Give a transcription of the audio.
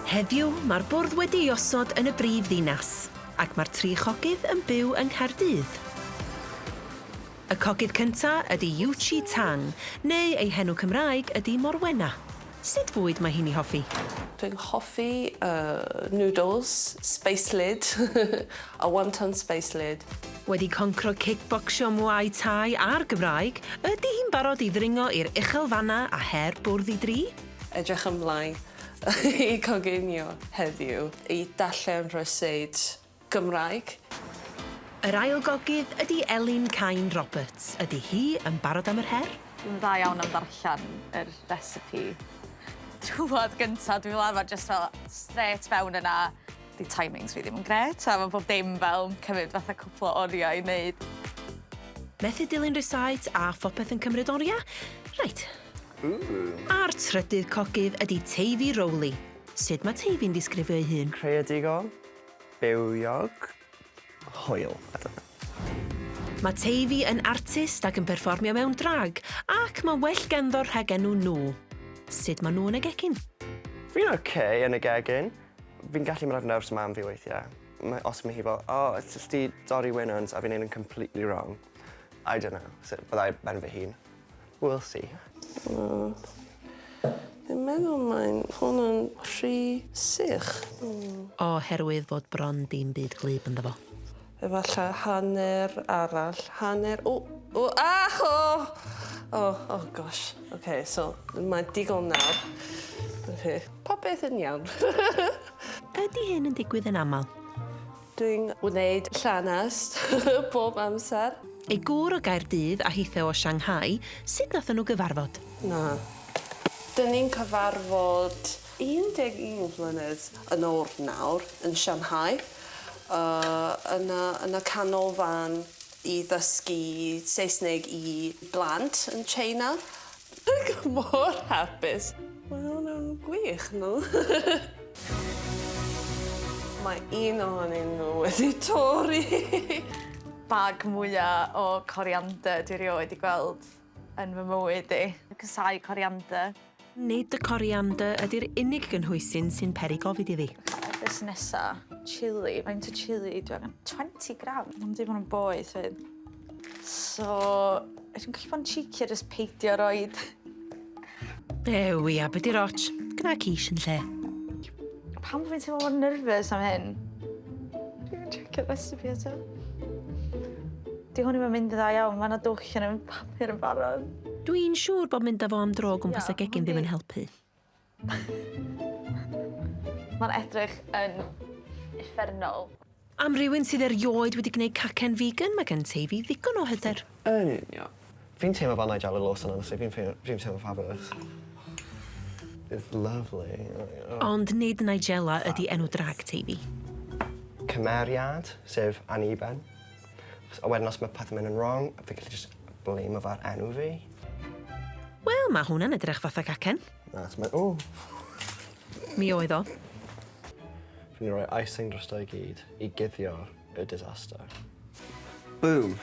Heddiw, mae'r bwrdd wedi osod yn y brif ddinas, ac mae'r 3 cogydd yn byw yng Nghaerdydd. Y cogydd cyntaf ydy Yuchi Tang, neu ei henw Cymraeg ydy Morwenna. Sut fwyd mae hi'n ei hoffi? Dwi'n hoffi noodles, spacelid, a wonton spacelid. Wedi concro kickbocsio Muay Thai a'r Gymraeg, ydy hi'n barod i ddringo i'r uchelfanna a her bwrdd i dri? Edrych ymlaen i coginio heddiw i darllen rysáit Gymraeg. Yr ail gogydd ydy Elin Roberts. Ydy hi yn barod am yr her? Dwi'n dda iawn am ddarllen yr recipe. Trwad gyntaf, dwi'n arfer jyst fel straight fewn yna. Di timings fi ddim yn gret, a mae bob dim fel cymryd fatha cwpl o oriau i wneud. Methu dilyn rysáit a phopeth yn cymryd oriau? Reit. A'r trydydd cogydd ydy Teifi Rowley. Sut mae Teifi'n disgrifio ei hun? Creadigol, bywiog, hwyl. Mae Teifi yn artist ac yn perfformio mewn drag, ac mae well genddo'r rhag enw nhw. Sut mae nhw yn y gegin? Fi'n yn y gegin. Fi'n gallu mynd ar nerfs mam fi weithiau. Os mae hi fel, it's just di dorri winners a fi'n neud yn completely wrong. I don't know. So, byddai ben fy hun. We'll see. Dwi'n meddwl mae'n hwn yn rhy sych. Oherwydd fod bron dim byd glib ynddo fo. Efallai hanner arall, hanner... gosh. OK, so mae digon nawr. OK, popeth yn iawn. Ydy hyn yn digwydd yn aml? Dwi'n wneud llanast bob amser. Ei gŵr o Gaerdydd a hithau o Shanghai, sut nath nhw gyfarfod? Na. Dyn ni'n cyfarfod 11 mlynedd yn ôl nawr yn Shanghai. Yn y canolfan i ddysgu Saesneg i blant yn China. Dwi'n mor hapus. Mae hwnna'n gwych, no? Mae un ohonyn nhw wedi torri. Bag mwyaf o coriander dwi erioed wedi gweld yn fy mywyd i. Cysau coriander. Nid y coriander ydy'r unig cynhwysyn sy'n peri gofid iddi. Bus nesa, chili. Faint o chili dwi angen? 20 gram. Mae'n di bod yn boeth fyd. So, dwi'n gallu bod yn cheeky a jyst peidio roed. Ewi, a beth i'r och? Gna quiche yn lle. Pam fi'n teimlo mor nervous am hyn? Dwi'n checio'r recipe eto. Di hwn i'm yn mynd yn dda iawn, mae yna dwll yn y papur yn barod. Dwi'n siŵr bod mynd â fo am dro gwmpas y gegin ddim yn helpu. Mae'n edrych yn uffernol. Am rywun sydd erioed wedi gwneud cacen vegan, mae gen Teifi ddigon o hyder. Yn union. Fi'n teimlo fel na i jalu los yn honestly. Fi'n teimlo fabulous. It's lovely. Ond nid Nigella ydy enw drag Teifi. Cymeriad, sef anniben. A wedyn os mae pethau mynd yn wrong, fi gallu just blame o'r enw fi. Wel, mae hwnna'n edrych fatha cacen. Mi oedd o. Fi'n rhoi icing dros o'i gyd i guddio y disaster. Boom.